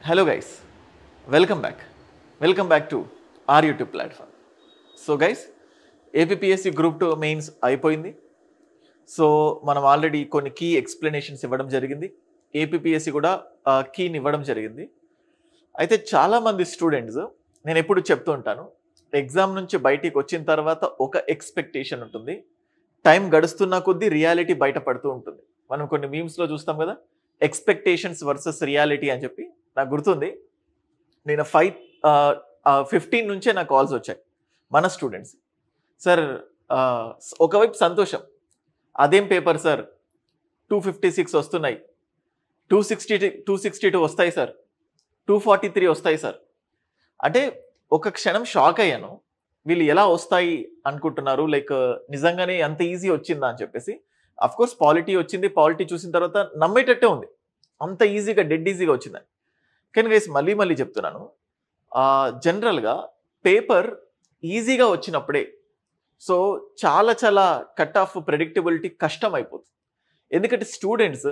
Hello guys, welcome back to our YouTube platform. So guys, APPSC Group 2 mains అయిపోయింది. So మనం already కొన్ని key explanations ఇవ్వడం జరిగింది. APPSC కూడా కీని ఇవ్వడం జరిగింది. అయితే చాలామంది స్టూడెంట్స్ నేను ఎప్పుడు చెప్తూ ఉంటాను, ఎగ్జామ్ నుంచి బయటికి వచ్చిన తర్వాత ఒక ఎక్స్పెక్టేషన్ ఉంటుంది, టైం గడుస్తున్న కొద్దీ రియాలిటీ బయటపడుతూ ఉంటుంది. మనం కొన్ని మీమ్స్లో చూస్తాం కదా, ఎక్స్పెక్టేషన్స్ వర్సెస్ రియాలిటీ అని చెప్పి. నాకు గుర్తుంది, నేను 15 నుంచే నాకు కాల్స్ వచ్చాయి మన స్టూడెంట్స్. సార్ ఒకవైపు సంతోషం, అదేం పేపర్ సార్ 256 వస్తున్నాయి, 262 వస్తాయి సార్, 243 వస్తాయి సార్. అంటే ఒక క్షణం షాక్ అయ్యాను, వీళ్ళు ఎలా వస్తాయి అనుకుంటున్నారు, లైక్ నిజంగానే అంత ఈజీ వచ్చిందా అని చెప్పేసి. అఫ్కోర్స్ పాలిటీ వచ్చింది, పాలిటీ చూసిన తర్వాత నమ్మేటట్టే ఉంది, అంత ఈజీగా డెడ్ ఈజీగా వచ్చిందని. కానీ గైస్ మళ్ళీ చెప్తున్నాను, జనరల్గా పేపర్ ఈజీగా వచ్చినప్పుడే సో చాలా కట్ ఆఫ్ ప్రెడిక్టబిలిటీ కష్టం అయిపోతుంది. ఎందుకంటే స్టూడెంట్స్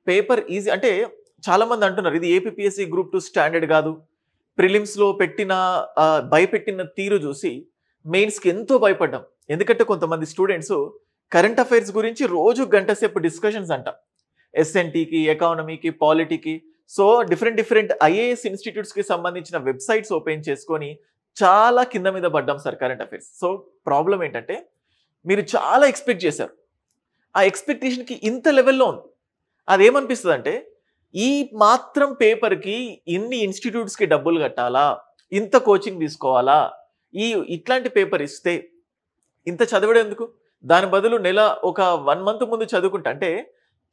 పేపర్ ఈజీ అంటే చాలామంది అంటున్నారు ఇది APPSC Group 2 స్టాండర్డ్ కాదు, ప్రిలిమ్స్లో భయపెట్టిన తీరు చూసి మెయిన్స్కి ఎంతో భయపడ్డాం. ఎందుకంటే కొంతమంది స్టూడెంట్స్ కరెంట్ అఫైర్స్ గురించి రోజు గంట సేపు డిస్కషన్స్ అంట, SNTకి, ఎకానమీకి, పాలిటీకి. సో డిఫరెంట్ IAS ఇన్స్టిట్యూట్స్కి సంబంధించిన వెబ్సైట్స్ ఓపెన్ చేసుకొని చాలా కింద మీద పడ్డాం sir current affairs. So problem ఏంటంటే మీరు చాలా ఎక్స్పెక్ట్ చేశారు, ఆ ఎక్స్పెక్టేషన్కి ఇంత లెవెల్లో ఉంది. అదేమనిపిస్తుంది అంటే ఈ మాత్రం పేపర్కి ఇన్ని ఇన్స్టిట్యూట్స్కి డబ్బులు కట్టాలా, ఇంత కోచింగ్ తీసుకోవాలా, ఇట్లాంటి పేపర్ ఇస్తే ఇంత చదవడం ఎందుకు, దాని బదులు ఒక 1 మంత్ ముందు చదువుకుంటా. అంటే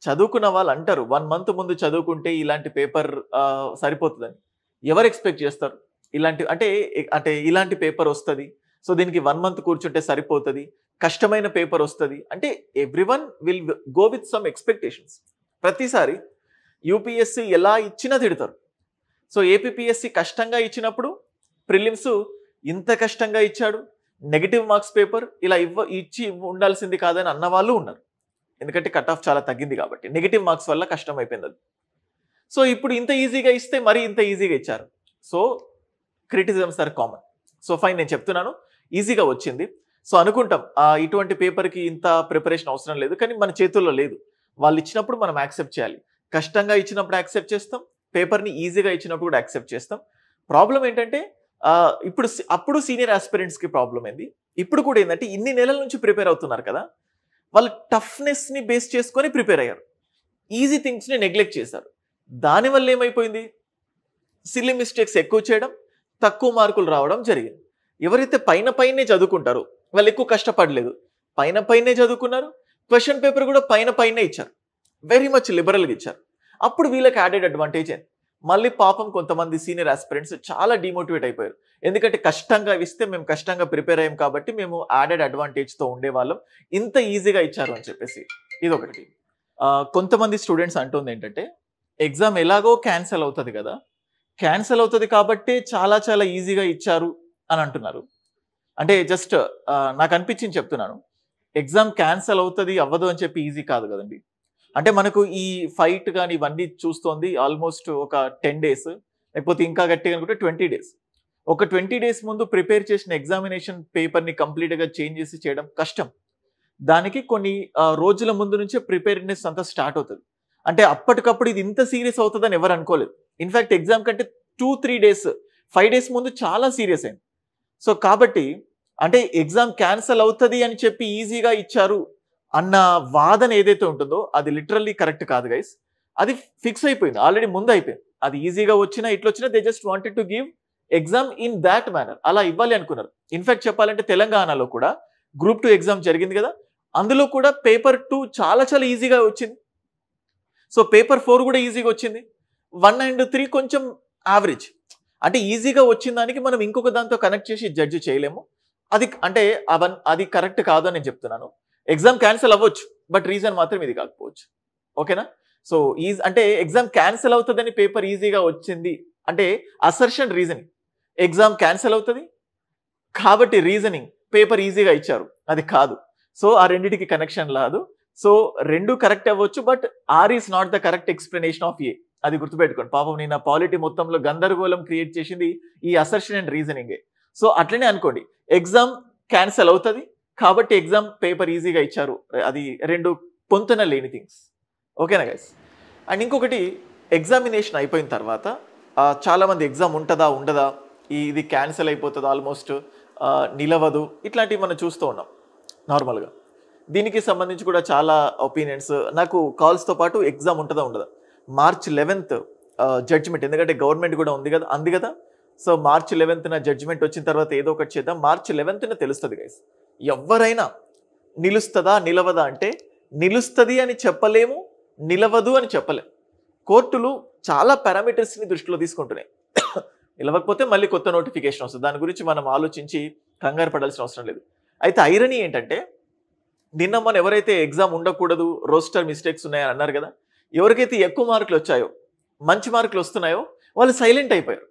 చదువుకున్న వాళ్ళు అంటారు 1 మంత్ ముందు చదువుకుంటే ఇలాంటి పేపర్ సరిపోతుందని. ఎవరు ఎక్స్పెక్ట్ చేస్తారు అంటే ఇలాంటి పేపర్ వస్తుంది, సో దీనికి 1 మంత్ కూర్చుంటే సరిపోతుంది, కష్టమైన పేపర్ వస్తుంది అంటే everyone will go with some expectations. ప్రతిసారి UPSC ఎలా ఇచ్చినా తిడతారు. సో APPSC కష్టంగా ఇచ్చినప్పుడు ప్రిలిమ్స్ ఇంత కష్టంగా ఇచ్చాడు, నెగిటివ్ మార్క్స్ పేపర్ ఇలా ఇచ్చి ఉండాల్సింది కాదని అన్న వాళ్ళు ఉన్నారు. ఎందుకంటే కట్ ఆఫ్ చాలా తగ్గింది కాబట్టి, నెగిటివ్ మార్క్స్ వల్ల కష్టం అయిపోయింది అది. సో ఇప్పుడు ఇంత ఈజీగా ఇస్తే మరీ ఇంత ఈజీగా ఇచ్చారు. So criticisms are common. So fine, నేను చెప్తున్నాను ఈజీగా వచ్చింది. సో అనుకుంటాం ఇటువంటి పేపర్కి ఇంత ప్రిపరేషన్ అవసరం లేదు, కానీ మన చేతుల్లో లేదు. వాళ్ళు ఇచ్చినప్పుడు మనం యాక్సెప్ట్ చేయాలి. కష్టంగా ఇచ్చినప్పుడు యాక్సెప్ట్ చేస్తాం, పేపర్ని ఈజీగా ఇచ్చినప్పుడు కూడా యాక్సెప్ట్ చేస్తాం. ప్రాబ్లం ఏంటంటే అప్పుడు సీనియర్ ఆస్పిరెంట్స్కి ప్రాబ్లం ఏంది, ఇప్పుడు కూడా ఏంటంటే ఇన్ని నెలల నుంచి ప్రిపేర్ అవుతున్నారు కదా, వాళ్ళు టఫ్నెస్ని బేస్ చేసుకొని ప్రిపేర్ అయ్యారు, ఈజీ థింగ్స్ని నెగ్లెక్ట్ చేశారు. దానివల్ల ఏమైపోయింది, సిల్లీ మిస్టేక్స్ ఎక్కువ చేయడం, తక్కువ మార్కులు రావడం జరిగింది. ఎవరైతే పైనే చదువుకుంటారో వాళ్ళు ఎక్కువ కష్టపడలేదు, పైనే చదువుకున్నారు, క్వశ్చన్ పేపర్ కూడా పైనే ఇచ్చారు, వెరీ మచ్ లిబరల్గా ఇచ్చారు. అప్పుడు వీళ్ళకి యాడెడ్ అడ్వాంటేజ్ అయింది. మళ్ళీ పాపం కొంతమంది సీనియర్ ఆస్పిరెంట్స్ చాలా డిమోటివేట్ అయిపోయారు. ఎందుకంటే కష్టంగా ఇస్తే మేము కష్టంగా ప్రిపేర్ అయ్యాం కాబట్టి మేము యాడెడ్ అడ్వాంటేజ్తో ఉండేవాళ్ళం, ఇంత ఈజీగా ఇచ్చారు అని చెప్పేసి. ఇదొకటి. కొంతమంది స్టూడెంట్స్ అంటుంది ఏంటంటే ఎగ్జామ్ ఎలాగో క్యాన్సిల్ అవుతుంది కదా, క్యాన్సిల్ అవుతుంది కాబట్టి చాలా ఈజీగా ఇచ్చారు అని అంటున్నారు. అంటే జస్ట్ నాకు అనిపించింది చెప్తున్నాను, ఎగ్జామ్ క్యాన్సిల్ అవుతుంది అవ్వదు అని చెప్పి ఈజీ కాదు కదండి. అంటే మనకు ఈ ఫైట్ కానీ ఇవన్నీ చూస్తోంది ఆల్మోస్ట్ ఒక 10 days, లేకపోతే ఇంకా గట్టిగా అనుకుంటే 20 days. ఒక 20 days ముందు ప్రిపేర్ చేసిన ఎగ్జామినేషన్ పేపర్ని కంప్లీట్గా చేంజ్ చేసి చేయడం కష్టం. దానికి కొన్ని రోజుల ముందు నుంచే ప్రిపేర్నెస్ అంతా స్టార్ట్ అవుతుంది. అంటే అప్పటికప్పుడు ఇది ఇంత సీరియస్ అవుతుందని ఎవరు అనుకోలేదు. ఇన్ఫ్యాక్ట్ ఎగ్జామ్ కంటే 2-3 days 5 days ముందు చాలా సీరియస్ అయింది. సో కాబట్టి అంటే ఎగ్జామ్ క్యాన్సిల్ అవుతుంది అని చెప్పి ఈజీగా ఇచ్చారు అన్న వాదన ఏదైతే ఉంటుందో అది లిటరల్లీ కరెక్ట్ కాదు గైస్. అది ఫిక్స్ అయిపోయింది, ఆల్రెడీ ముందు అయిపోయింది. అది ఈజీగా వచ్చినా ఇట్లొచ్చినా they just wanted to give exam in that manner, అలా ఇవ్వాలి అనుకున్నారు. ఇన్ఫాక్ట్ చెప్పాలంటే తెలంగాణలో కూడా Group 2 ఎగ్జామ్ జరిగింది కదా, అందులో కూడా పేపర్ 2 చాలా ఈజీగా వచ్చింది. సో పేపర్ 4 కూడా ఈజీగా వచ్చింది, 1 and 3 కొంచెం యావరేజ్. అంటే ఈజీగా వచ్చిన దానికి మనం ఇంకొక దాంతో కనెక్ట్ చేసి జడ్జి చేయలేము. అది కరెక్ట్ కాదు అని నేను చెప్తున్నాను. ఎగ్జామ్ క్యాన్సిల్ అవ్వచ్చు, బట్ రీజన్ మాత్రం ఇది కాకపోవచ్చు. ఓకేనా? సో అంటే ఎగ్జామ్ క్యాన్సిల్ అవుతుందని పేపర్ ఈజీగా వచ్చింది అంటే అసర్షన్ రీజనింగ్. ఎగ్జామ్ క్యాన్సిల్ అవుతుంది కాబట్టి రీజనింగ్ పేపర్ ఈజీగా ఇచ్చారు, అది కాదు. సో ఆ రెండింటికి కనెక్షన్ లేదు. సో రెండు కరెక్ట్ అవ్వచ్చు, but R is not the correct explanation of A. అది గుర్తుపెట్టుకోండి. పాపం నేను ఆ పాలిటీ మొత్తంలో గందరగోళం క్రియేట్ చేసింది ఈ అసర్షన్ అండ్ రీజనింగే. సో అట్లనే అనుకోండి, ఎగ్జామ్ క్యాన్సల్ అవుతుంది కాబట్టి ఎగ్జామ్ పేపర్ ఈజీగా ఇచ్చారు. అది రెండు పొంతన లేని థింగ్స్. ఓకేనా గైస్? అండ్ ఇంకొకటి, ఎగ్జామినేషన్ అయిపోయిన తర్వాత చాలామంది ఎగ్జామ్ ఉంటుందా ఉండదా, ఇది క్యాన్సిల్ అయిపోతుంది, ఆల్మోస్ట్ నిలవదు, ఇట్లాంటివి మనం చూస్తూ ఉన్నాం నార్మల్గా. దీనికి సంబంధించి కూడా చాలా ఒపీనియన్స్ నాకు కాల్స్తో పాటు ఎగ్జామ్ ఉంటుందా ఉండదా, March 11th జడ్జిమెంట్, ఎందుకంటే గవర్నమెంట్ కూడా అంది కదా. సో March 11th జడ్జిమెంట్ వచ్చిన తర్వాత ఏదో ఒకటి చేద్దాం. March 11th తెలుస్తుంది గైస్. ఎవరైనా నిలుస్తుందా నిలవదా అంటే, నిలుస్తుంది అని చెప్పలేము, నిలవదు అని చెప్పలేము. కోర్టులు చాలా పారామీటర్స్ని దృష్టిలో తీసుకుంటున్నాయి. నిలవకపోతే మళ్ళీ కొత్త నోటిఫికేషన్ వస్తుంది. దాని గురించి మనం ఆలోచించి కంగారు పడాల్సిన అవసరం లేదు. అయితే ఐరనీ ఏంటంటే, నిన్న మనం ఎవరైతే ఎగ్జామ్ ఉండకూడదు, రోస్టర్ మిస్టేక్స్ ఉన్నాయని అన్నారు కదా, ఎవరికైతే ఎక్కువ మార్కులు వచ్చాయో, మంచి మార్కులు వస్తున్నాయో వాళ్ళు సైలెంట్ అయిపోయారు.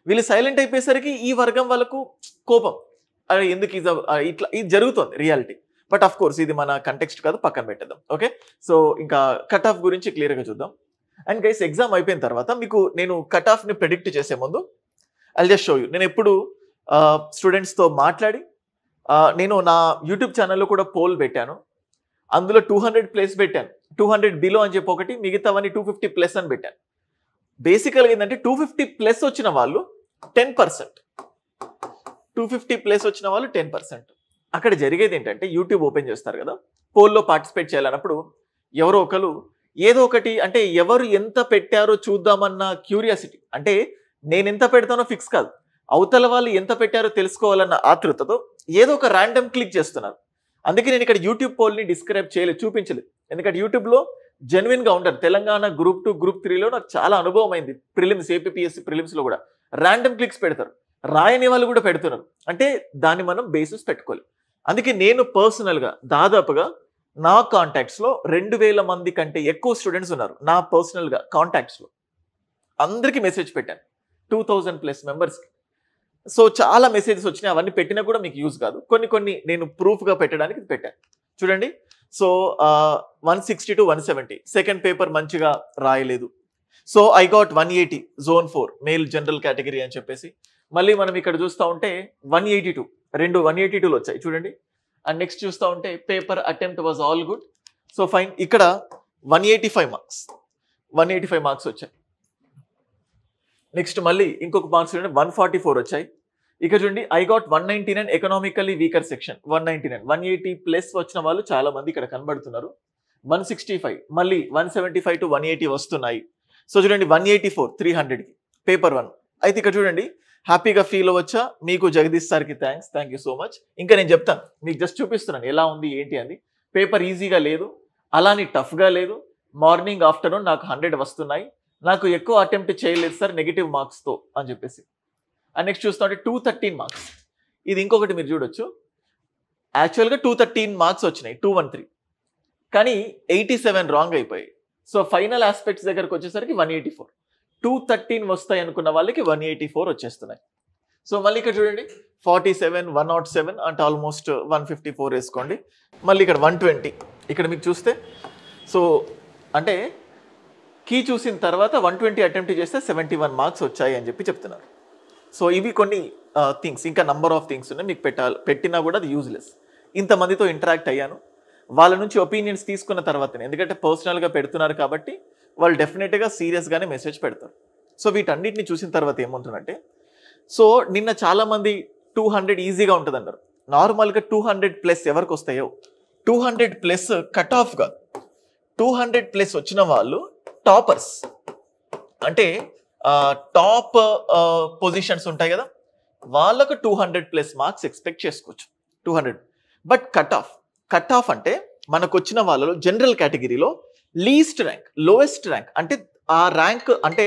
వీళ్ళు సైలెంట్ అయిపోయేసరికి ఈ వర్గం వాళ్ళకు కోపం, అరే ఎందుకు ఇట్లా ఇది జరుగుతుంది రియాలిటీ. బట్ ఆఫ్ కోర్స్ ఇది మన కంటెక్స్ట్ కాదు, పక్కన పెట్టేద్దాం. ఓకే, సో ఇంకా కట్ ఆఫ్ గురించి క్లియర్గా చూద్దాం. అండ్ గైస్, ఎగ్జామ్ అయిపోయిన తర్వాత మీకు నేను కట్ ఆఫ్ని ప్రెడిక్ట్ చేసే ముందు ఐ జస్ట్ షో యూ. నేను ఎప్పుడు స్టూడెంట్స్తో మాట్లాడి, నేను నా యూట్యూబ్ ఛానల్లో కూడా పోల్ పెట్టాను. అందులో 200+ పెట్టాను, 200 బిలో అని చెప్పి ఒకటి, మిగతావన్నీ 250+ అని పెట్టాను. బేసికల్గా ఏంటంటే 250+ వచ్చిన వాళ్ళు 10%, 250+ వచ్చిన వాళ్ళు 10%. అక్కడ జరిగేది ఏంటంటే, యూట్యూబ్ ఓపెన్ చేస్తారు కదా, పోల్లో పార్టిసిపేట్ చేయాలన్నప్పుడు ఎవరో ఒకరు ఏదో ఒకటి, అంటే ఎవరు ఎంత పెట్టారో చూద్దామన్న క్యూరియాసిటీ, అంటే నేను ఎంత పెడతానో ఫిక్స్ కాదు, అవతల వాళ్ళు ఎంత పెట్టారో తెలుసుకోవాలన్న ఆతృతతో ఏదో ఒక ర్యాండమ్ క్లిక్ చేస్తున్నారు. అందుకే నేను ఇక్కడ యూట్యూబ్ పోల్ని డిస్క్రైబ్ చేయలేదు, చూపించలేదు. ఎందుకంటే యూట్యూబ్లో జెన్యున్గా ఉంటారు. తెలంగాణ గ్రూప్ 2, గ్రూప్ 3లో నాకు చాలా అనుభవం అయింది. ప్రిలిమ్స్, ఏపీఎస్సీ ప్రిలిమ్స్లో కూడా ర్యాండమ్ క్లిక్స్ పెడతారు, రాయని వాళ్ళు కూడా పెడుతున్నారు. అంటే దాన్ని మనం బేసిస్ పెట్టుకోవాలి. అందుకే నేను పర్సనల్గా దాదాపుగా నా కాంటాక్ట్స్లో 2000 మంది కంటే ఎక్కువ స్టూడెంట్స్ ఉన్నారు. నా పర్సనల్గా కాంటాక్ట్స్లో అందరికీ మెసేజ్ పెట్టాను, 2000+ మెంబర్స్కి. సో చాలా మెసేజెస్ వచ్చినాయి. అవన్నీ పెట్టినా కూడా మీకు యూజ్ కాదు. కొన్ని నేను ప్రూఫ్గా పెట్టడానికి పెట్టాను. చూడండి, సో 160 to 170 సెకండ్ పేపర్ మంచిగా రాయలేదు. So I got 180 Zone 4 male general category అని చెప్పేసి. మళ్ళీ మనం ఇక్కడ చూస్తూ ఉంటే 182, రెండు 182లు వచ్చాయి చూడండి. అండ్ నెక్స్ట్ చూస్తూ ఉంటే paper attempt was all good. So fine, ఇక్కడ 185 మార్క్స్, 185 మార్క్స్ వచ్చాయి. నెక్స్ట్ మళ్ళీ ఇంకొక మార్క్స్ 144 వచ్చాయి. ఇక చూడండి, I got 199 economically weaker section, 199, 180+ వచ్చిన వాళ్ళు చాలా మంది ఇక్కడ కనబడుతున్నారు. 165, మళ్ళీ 175 to 180 వస్తున్నాయి. సో చూడండి, 184 300కి పేపర్ 1. అయితే ఇక్కడ చూడండి, హ్యాపీగా ఫీల్ అవ్వచ్చా? మీకు జగదీష్ సార్కి థ్యాంక్ యూ సో మచ్. ఇంకా నేను చెప్తాను, మీకు జస్ట్ చూపిస్తున్నాను ఎలా ఉంది ఏంటి అని. పేపర్ ఈజీగా లేదు, అలానే టఫ్గా లేదు. మార్నింగ్ ఆఫ్టర్నూన్ నాకు 100 వస్తున్నాయి. నాకు ఎక్కువ అటెంప్ట్ చేయలేదు సార్ నెగిటివ్ మార్క్స్తో అని చెప్పేసి. అండ్ నెక్స్ట్ చూస్తుంటే 213 మార్క్స్. ఇది ఇంకొకటి మీరు చూడొచ్చు, యాక్చువల్గా 213 మార్క్స్ వచ్చినాయి, 213, కానీ 87 రాంగ్ అయిపోయాయి. సో ఫైనల్ ఆస్పెక్ట్స్ దగ్గరకు వచ్చేసరికి 184, 213 వస్తాయి అనుకున్న వాళ్ళకి 184 వచ్చేస్తున్నాయి. సో మళ్ళీ ఇక్కడ చూడండి, 47, 107 అంటే ఆల్మోస్ట్ 154 వేసుకోండి. మళ్ళీ ఇక్కడ 120, ఇక్కడ మీకు చూస్తే సో అంటే కీ చూసిన తర్వాత 120 అటెంప్ట్ చేస్తే 71 మార్క్స్ వచ్చాయి అని చెప్పి చెప్తున్నారు. సో ఇవి కొన్ని థింగ్స్, ఇంకా నంబర్ ఆఫ్ థింగ్స్ ఉన్నాయి, మీకు పెట్టినా కూడా అది యూజ్లెస్. ఇంతమందితో ఇంటరాక్ట్ అయ్యాను, వాళ్ళ నుంచి ఒపీనియన్స్ తీసుకున్న తర్వాతనే, ఎందుకంటే పర్సనల్గా పెడుతున్నారు కాబట్టి వాళ్ళు డెఫినెట్గా సీరియస్గానే మెసేజ్ పెడతారు. సో వీటన్నిటిని చూసిన తర్వాత ఏమంటుందంటే, సో నిన్న చాలామంది 200 ఈజీగా ఉంటుంది అన్నారు. నార్మల్గా 200+ ఎవరికి వస్తాయో, 200+ కట్ ఆఫ్ కాదు, 200+ వచ్చిన వాళ్ళు టాపర్స్, అంటే టాప్ పొజిషన్స్ ఉంటాయి కదా, వాళ్ళకు 200+ మార్క్స్ ఎక్స్పెక్ట్ చేసుకోవచ్చు, 200. బట్ కట్ ఆఫ్ అంటే మనకు వచ్చిన వాళ్ళలో జనరల్ కేటగిరీలో లీస్ట్ ర్యాంక్, లోయెస్ట్ ర్యాంక్, అంటే ఆ ర్యాంక్ అంటే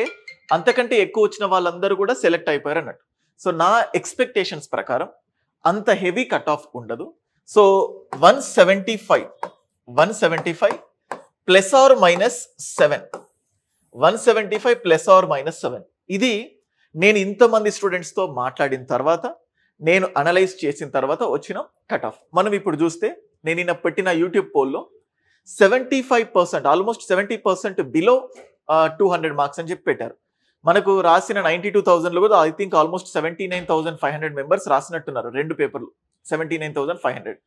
అంతకంటే ఎక్కువ వచ్చిన వాళ్ళందరూ కూడా సెలెక్ట్ అయిపోయారు అన్నట్టు. సో నా ఎక్స్పెక్టేషన్స్ ప్రకారం అంత హెవీ కట్ ఆఫ్ ఉండదు. So 175 +or-7, 175 +or-7. ఇది నేను ఇంతమంది స్టూడెంట్స్తో మాట్లాడిన తర్వాత, నేను అనలైజ్ చేసిన తర్వాత వచ్చిన కట్ ఆఫ్. మనం ఇప్పుడు చూస్తే నేను నిన్న పెట్టిన యూట్యూబ్ పోల్లో 75%, ఆల్మోస్ట్ 70% బిలో 200 మార్క్స్ అని చెప్పి పెట్టారు. మనకు రాసిన 92,000లో కూడా ఐ థింక్ ఆల్మోస్ట్ 79,500 మెంబర్స్ రాసినట్టున్నారు 2 పేపర్లు. 79,500.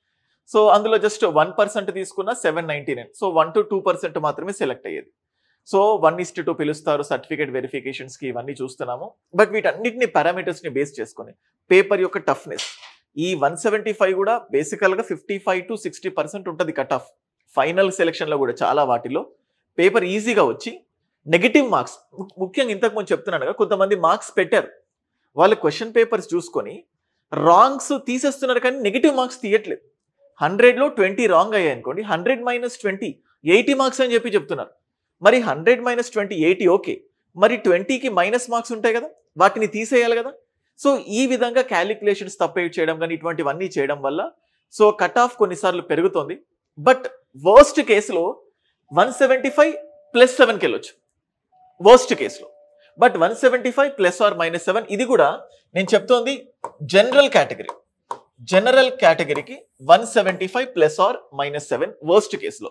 సో అందులో జస్ట్ 1% తీసుకున్న 799. సో 1 to 2% మాత్రమే సెలెక్ట్ అయ్యేది. సో 1:2 పిలుస్తారు సర్టిఫికేట్ వెరిఫికేషన్స్ కి, ఇవన్నీ చూస్తున్నాము. బట్ వీటన్నిటిని పారామీటర్స్ ని బేస్ చేసుకొని పేపర్ యొక్క టఫ్నెస్, ఈ 175 కూడా బేసికల్ గా 55 to 60% ఉంటుంది కట్ ఆఫ్. ఫైనల్ సెలెక్షన్ లో కూడా చాలా వాటిలో పేపర్ ఈజీగా వచ్చి నెగిటివ్ మార్క్స్, ముఖ్యంగా ఇంతకు ముందు చెప్తున్నాను, కొంతమంది మార్క్స్ పెట్టారు, వాళ్ళు క్వశ్చన్ పేపర్స్ చూసుకొని రాంగ్స్ తీసేస్తున్నారు కానీ నెగిటివ్ మార్క్స్ తీయట్లేదు. 100లో 20 రాంగ్ అయ్యాయి అనుకోండి, 100 - 20 80 మార్క్స్ అని చెప్పి చెప్తున్నారు. మరి 100 - 20 80 ఓకే, మరి 20కి మైనస్ మార్క్స్ ఉంటాయి కదా, వాటిని తీసేయాలి కదా. సో ఈ విధంగా క్యాలిక్యులేషన్స్ తప్పేట్ చేయడం కానీ ఇటువంటివన్నీ చేయడం వల్ల సో కట్ ఆఫ్ కొన్నిసార్లు పెరుగుతోంది. బట్ వర్స్ట్ కేసులో 175 + 7కి వెళ్ళొచ్చు వర్స్ట్ కేసులో. బట్ 175 ± 7 ఇది కూడా నేను చెప్తోంది జనరల్ కేటగిరీ. జనరల్ కేటగిరీకి 175 ± 7 వర్స్ట్ కేసులో.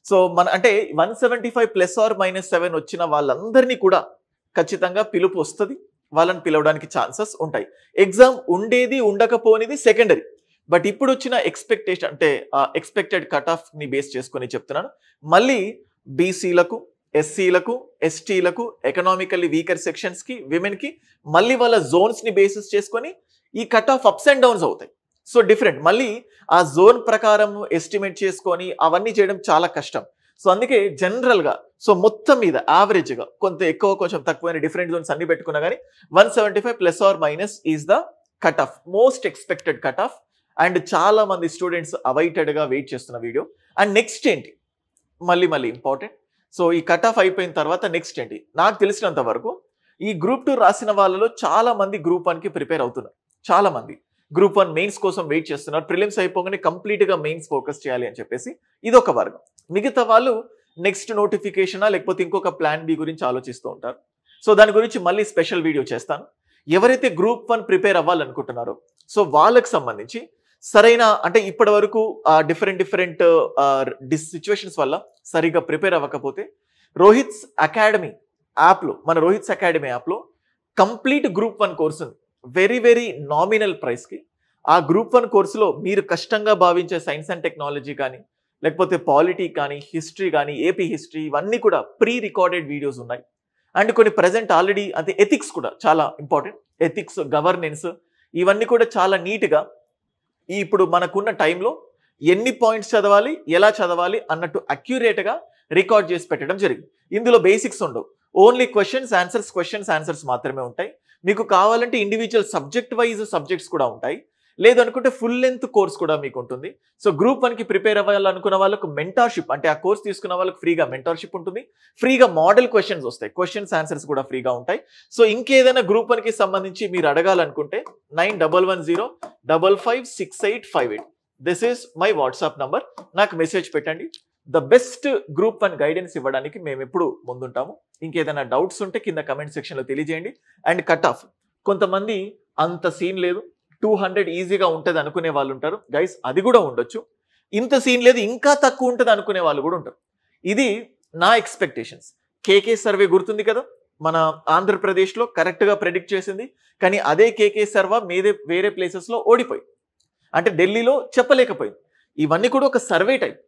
సో మన అంటే 175 ± 7 వచ్చిన వాళ్ళందరినీ కూడా ఖచ్చితంగా పిలుపు వస్తుంది, వాళ్ళని పిలవడానికి ఛాన్సెస్ ఉంటాయి. ఎగ్జామ్ ఉండేది ఉండకపోనిది సెకండరీ. బట్ ఇప్పుడు వచ్చిన ఎక్స్పెక్టేషన్ అంటే ఎక్స్పెక్టెడ్ కట్ ఆఫ్ ని బేస్ చేసుకొని చెప్తున్నాను. మళ్ళీ బీసీలకు, ఎస్సీలకు, ఎస్టీలకు, ఎకనామికల్లీ వీకర్ సెక్షన్స్ కి, విమెన్ కి మళ్ళీ వాళ్ళ జోన్స్ ని బేసిస్ చేసుకొని ఈ cut off ups and downs అవుతాయి. సో డిఫరెంట్, మళ్ళీ ఆ జోన్ ప్రకారం ఎస్టిమేట్ చేసుకొని అవన్నీ చేయడం చాలా కష్టం. సో అందుకే జనరల్ గా సో మొత్తం మీద యావరేజ్ గా కొంత ఎక్కువ కొంచెం తక్కువైన డిఫరెంట్ జోన్స్ అన్ని పెట్టుకున్నా కానీ 175 ± is the cut off, most expected cut off. And చాలా మంది స్టూడెంట్స్ అవైటెడ్ గా వెయిట్ చేస్తున్న వీడియో. అండ్ నెక్స్ట్ ఏంటి, మళ్ళీ ఇంపార్టెంట్. సో ఈ కట్ ఆఫ్ అయిపోయిన తర్వాత నెక్స్ట్ ఏంటి, నాకు తెలిసినంత వరకు ఈ గ్రూప్ 2 రాసిన వాళ్ళలో చాలా మంది గ్రూప్ 1కి ప్రిపేర్ అవుతున్నారు. చాలా మంది గ్రూప్ 1 మెయిన్స్ కోసం వెయిట్ చేస్తున్నారు. ప్రిలిమ్స్ అయిపోగానే కంప్లీట్ గా మెయిన్స్ ఫోకస్ చేయాలి అని చెప్పేసి ఇదొక వర్గం. మిగతా వాళ్ళు నెక్స్ట్ నోటిఫికేషనా లేకపోతే ఇంకొక ప్లాన్ బి గురించి ఆలోచిస్తూ ఉంటారు. సో దాని గురించి మళ్ళీ స్పెషల్ వీడియో చేస్తాను. ఎవరైతే గ్రూప్ 1 ప్రిపేర్ అవ్వాలనుకుంటున్నారో సో వాళ్ళకి సంబంధించి సరైన అంటే ఇప్పటి వరకు డిఫరెంట్ సిచ్యువేషన్స్ వల్ల సరిగ్గా ప్రిపేర్ అవ్వకపోతే రోహిత్స్ అకాడమీ యాప్లో, మన రోహిత్స్ అకాడమీ యాప్లో కంప్లీట్ గ్రూప్ 1 కోర్సు ఉంది. వెరీ నామినల్ ప్రైస్కి. ఆ గ్రూప్ 1 కోర్సులో మీరు కష్టంగా భావించే సైన్స్ అండ్ టెక్నాలజీ కానీ లేకపోతే పాలిటీ కానీ హిస్టరీ కానీ ఏపీ హిస్టరీ ఇవన్నీ కూడా ప్రీ రికార్డెడ్ వీడియోస్ ఉన్నాయి. అండ్ కొన్ని ప్రజెంట్ ఆల్రెడీ అంటే ఎథిక్స్ కూడా చాలా ఇంపార్టెంట్, ఎథిక్స్, గవర్నెన్స్ ఇవన్నీ కూడా చాలా నీట్గా ఇప్పుడు మనకున్న టైంలో ఎన్ని పాయింట్స్ చదవాలి, ఎలా చదవాలి అన్నట్టు అక్యురేట్గా రికార్డ్ చేసి పెట్టడం జరిగింది. ఇందులో బేసిక్స్ ఉండవు, ఓన్లీ క్వశ్చన్స్ ఆన్సర్స్ మాత్రమే ఉంటాయి. మీకు కావాలంటే ఇండివిజువల్ సబ్జెక్ట్ వైజ్ సబ్జెక్ట్స్ కూడా ఉంటాయి, లేదు అనుకుంటే ఫుల్ లెంత్ కోర్స్ కూడా మీకు ఉంటుంది. సో గ్రూప్ 1కి ప్రిపేర్ అవ్వాలనుకున్న వాళ్ళకు మెంటార్షిప్ అంటే ఆ కోర్స్ తీసుకున్న వాళ్ళకి ఫ్రీగా మెంటార్షిప్ ఉంటుంది, ఫ్రీగా మోడల్ క్వశ్చన్స్ వస్తాయి, క్వశ్చన్స్ ఆన్సర్స్ కూడా ఫ్రీగా ఉంటాయి. సో ఇంకేదైనా గ్రూప్ 1కి సంబంధించి మీరు అడగాలనుకుంటే 9110556858 this is my WhatsApp number. నాకు మెసేజ్ పెట్టండి. ద బెస్ట్ గ్రూప్ 1 గైడెన్స్ ఇవ్వడానికి మేము ఎప్పుడు ముందుంటాము. ఇంకేదైనా డౌట్స్ ఉంటే కింద కమెంట్ సెక్షన్లో తెలియజేయండి. అండ్ కట్ ఆఫ్, కొంతమంది అంత సీన్ లేదు 200 ఈజీగా ఉంటుంది అనుకునే వాళ్ళు ఉంటారు. గైస్ అది కూడా ఉండొచ్చు. ఇంత సీన్ లేదు ఇంకా తక్కువ ఉంటుంది అనుకునే వాళ్ళు కూడా ఉంటారు. ఇది నా ఎక్స్పెక్టేషన్స్. కేకే సర్వే గుర్తుంది కదా, మన ఆంధ్రప్రదేశ్లో కరెక్ట్గా ప్రెడిక్ట్ చేసింది. కానీ అదే కేకే సర్వే వేరే ప్లేసెస్లో ఓడిపోయింది, అంటే ఢిల్లీలో చెప్పలేకపోయింది. ఇవన్నీ కూడా ఒక సర్వే టైప్.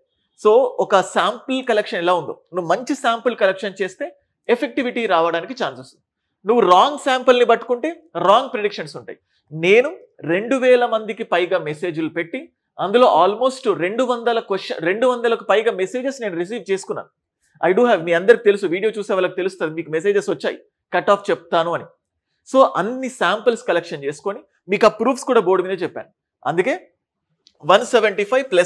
సో ఒక శాంపుల్ కలెక్షన్ ఎలా ఉందో, నువ్వు మంచి శాంపుల్ కలెక్షన్ చేస్తే ఎఫెక్టివిటీ రావడానికి ఛాన్సెస్ ఉంది. నువ్వు రాంగ్ శాంపుల్ని పట్టుకుంటే రాంగ్ ప్రిడిక్షన్స్ ఉంటాయి. నేను 2000 మందికి పైగా మెసేజ్లు పెట్టి అందులో ఆల్మోస్ట్ 200కు పైగా మెసేజెస్ నేను రిసీవ్ చేసుకున్నాను. ఐ డూ హ్యావ్, మీ అందరికి తెలుసు, వీడియో చూసే వాళ్ళకి తెలుస్తుంది, మీకు మెసేజెస్ వచ్చాయి కట్ ఆఫ్ చెప్తాను అని. సో అన్ని శాంపుల్స్ కలెక్షన్ చేసుకొని మీకు ఆ ప్రూఫ్స్ కూడా బోర్డు మీద చెప్పాను. అందుకే 175 ±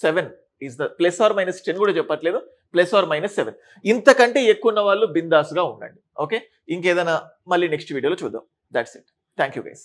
7 ఈజ్ ద ±10 కూడా చెప్పట్లేదు, ±7. ఇంతకంటే ఎక్కువ ఉన్న వాళ్ళు బిందాస్గా ఉండండి. ఓకే, ఇంకేదైనా మళ్ళీ నెక్స్ట్ వీడియోలో చూద్దాం. That's it. Thank you guys.